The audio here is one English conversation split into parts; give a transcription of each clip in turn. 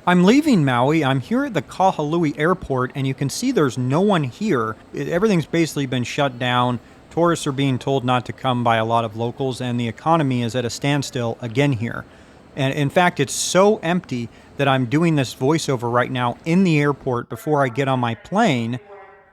I'm leaving Maui. I'm here at the Kahului airport, and you can see there's no one here. Everything's basically been shut down. Tourists are being told not to come by a lot of locals, and the economy is at a standstill again here. And in fact, it's so empty that I'm doing this voiceover right now in the airport before I get on my plane,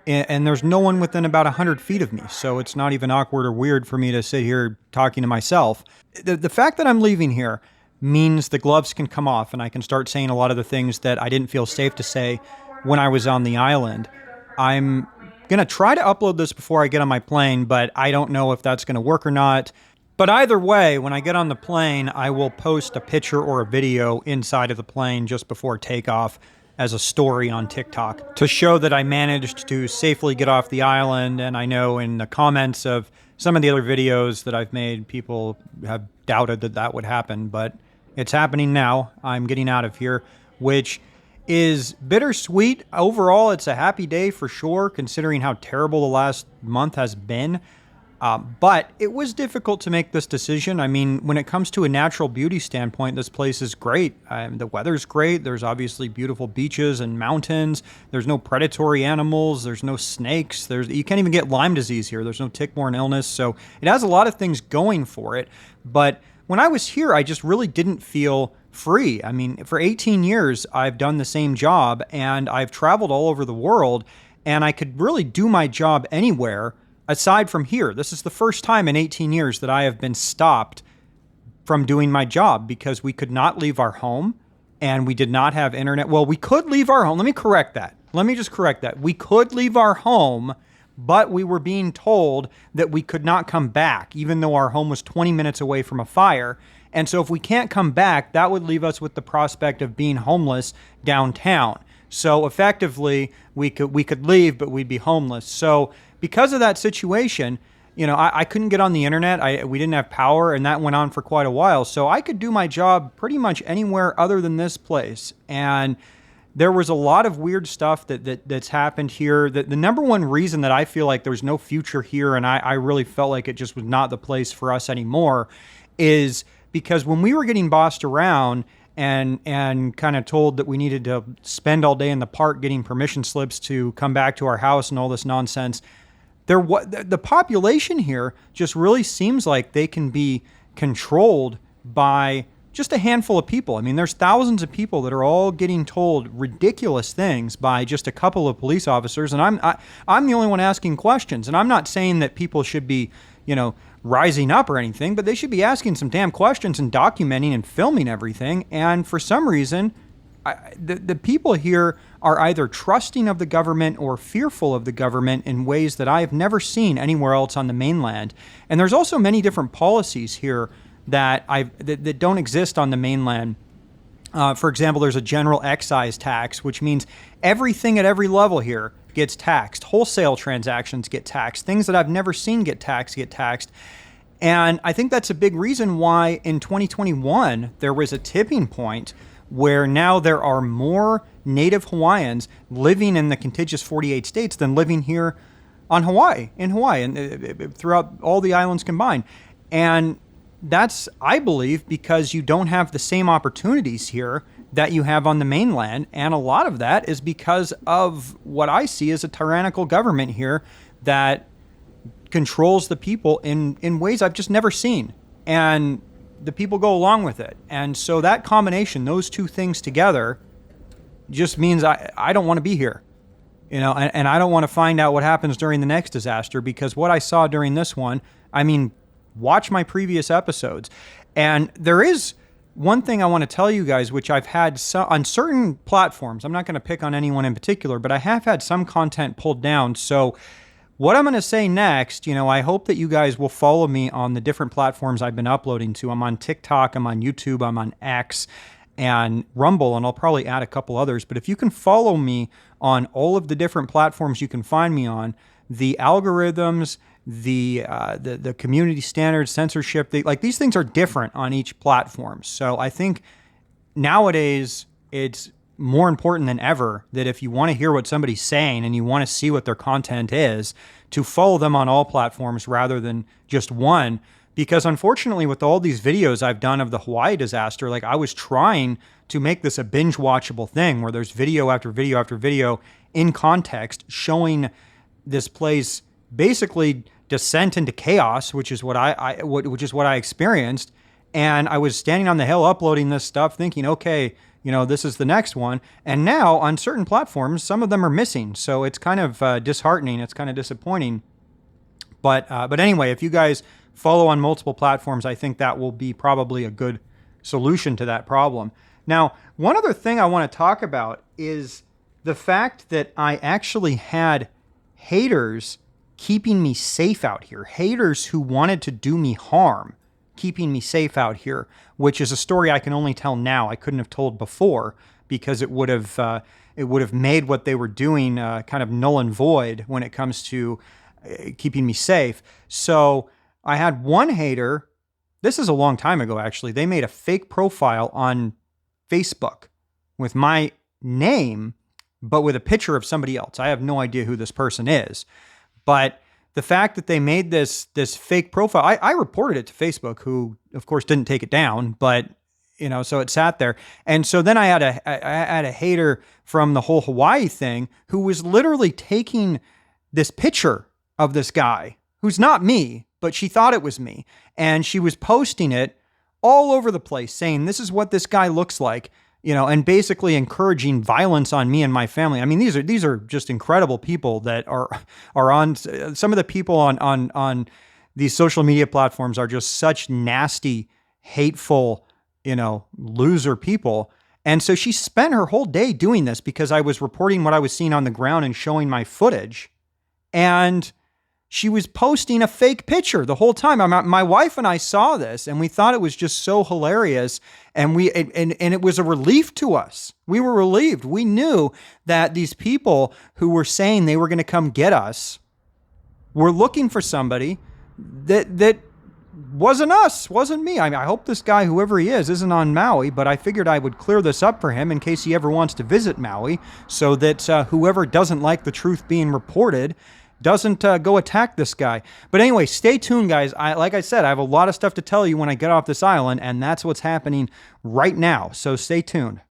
and there's no one within about 100 feet of me. So it's not even awkward or weird for me to sit here talking to myself. The fact that I'm leaving here means the gloves can come off and I can start saying a lot of the things that I didn't feel safe to say when I was on the island. I'm going to try to upload this before I get on my plane, but I don't know if that's going to work or not. But either way, when I get on the plane, I will post a picture or a video inside of the plane just before takeoff as a story on TikTok to show that I managed to safely get off the island. And I know in the comments of some of the other videos that I've made, people have doubted that that would happen, but it's happening now. I'm getting out of here, which is bittersweet. Overall, it's a happy day for sure, considering how terrible the last month has been. But it was difficult to make this decision. I mean, when it comes to a natural beauty standpoint, this place is great. The weather's great. There's obviously beautiful beaches and mountains. There's no predatory animals. There's no snakes. You can't even get Lyme disease here. There's no tick-borne illness. So it has a lot of things going for it. But when I was here, I just really didn't feel free. I mean, for 18 years, I've done the same job and I've traveled all over the world, and I could really do my job anywhere aside from here. This is the first time in 18 years that I have been stopped from doing my job because we could not leave our home and we did not have internet. Well, we could leave our home. Let me correct that. Let me just correct that. We could leave our home, but we were being told that we could not come back, even though our home was 20 minutes away from a fire. And so if we can't come back, that would leave us with the prospect of being homeless downtown. So effectively, we could leave, but we'd be homeless. So because of that situation, I couldn't get on the internet. We didn't have power, and that went on for quite a while. So I could do my job pretty much anywhere other than this place. And there was a lot of weird stuff that's happened here. The number one reason that I feel like there's no future here, and I really felt like it just was not the place for us anymore, is because when we were getting bossed around and kind of told that we needed to spend all day in the park getting permission slips to come back to our house and all this nonsense, the population here just really seems like they can be controlled by just a handful of people. I mean, there's thousands of people that are all getting told ridiculous things by just a couple of police officers, and I'm the only one asking questions. And I'm not saying that people should be, rising up or anything, but they should be asking some damn questions and documenting and filming everything. And for some reason, the people here are either trusting of the government or fearful of the government in ways that I have never seen anywhere else on the mainland. And there's also many different policies here that don't exist on the mainland. For example, there's a general excise tax, which means everything at every level here gets taxed. Wholesale transactions get taxed. Things that I've never seen get taxed. And I think that's a big reason why in 2021 there was a tipping point where now there are more Native Hawaiians living in the contiguous 48 states than living here in Hawaii, and throughout all the islands combined. And that's, I believe, because you don't have the same opportunities here that you have on the mainland. And a lot of that is because of what I see as a tyrannical government here that controls the people in ways I've just never seen. And the people go along with it. And so that combination, those two things together, just means I don't want to be here. And I don't want to find out what happens during the next disaster, because what I saw during this one, I mean, watch my previous episodes. And there is one thing I want to tell you guys, which I've had on certain platforms. I'm not going to pick on anyone in particular, but I have had some content pulled down. So what I'm going to say next, I hope that you guys will follow me on the different platforms I've been uploading to. I'm on TikTok, I'm on YouTube, I'm on X and Rumble, and I'll probably add a couple others. But if you can follow me on all of the different platforms you can find me on, the algorithms, the community standards, censorship, these things are different on each platform. So I think nowadays it's more important than ever that if you want to hear what somebody's saying and you want to see what their content is, to follow them on all platforms rather than just one, Because unfortunately, with all these videos I've done of the Hawaii disaster, like I was trying to make this a binge watchable thing where there's video after video after video in context showing this place basically descent into chaos, which is what I experienced. And I was standing on the hill uploading this stuff thinking, okay, this is the next one. And now on certain platforms, some of them are missing. So it's kind of disheartening. It's kind of disappointing. But anyway, if you guys follow on multiple platforms, I think that will be probably a good solution to that problem. Now, one other thing I want to talk about is the fact that I actually had haters keeping me safe out here. Haters who wanted to do me harm, keeping me safe out here, which is a story I can only tell now. I couldn't have told before because it would have made what they were doing kind of null and void when it comes to keeping me safe. So I had one hater. This is a long time ago, actually. They made a fake profile on Facebook with my name, but with a picture of somebody else. I have no idea who this person is. But the fact that they made this fake profile, I reported it to Facebook, who of course didn't take it down, but so it sat there. And so then I had a hater from the whole Hawaii thing who was literally taking this picture of this guy who's not me, but she thought it was me. And she was posting it all over the place saying, this is what this guy looks like, and basically encouraging violence on me and my family. I mean, these are just incredible people that are on. Some of the people on these social media platforms are just such nasty, hateful, loser people. And so she spent her whole day doing this because I was reporting what I was seeing on the ground and showing my footage. And she was posting a fake picture the whole time. My wife and I saw this, and we thought it was just so hilarious, and it was a relief to us. We were relieved. We knew that these people who were saying they were going to come get us were looking for somebody that wasn't us, wasn't me. I mean, I hope this guy, whoever he is, isn't on Maui, but I figured I would clear this up for him in case he ever wants to visit Maui, so that whoever doesn't like the truth being reported doesn't go attack this guy. But anyway, stay tuned, guys. Like I said, I have a lot of stuff to tell you when I get off this island, and that's what's happening right now. So stay tuned.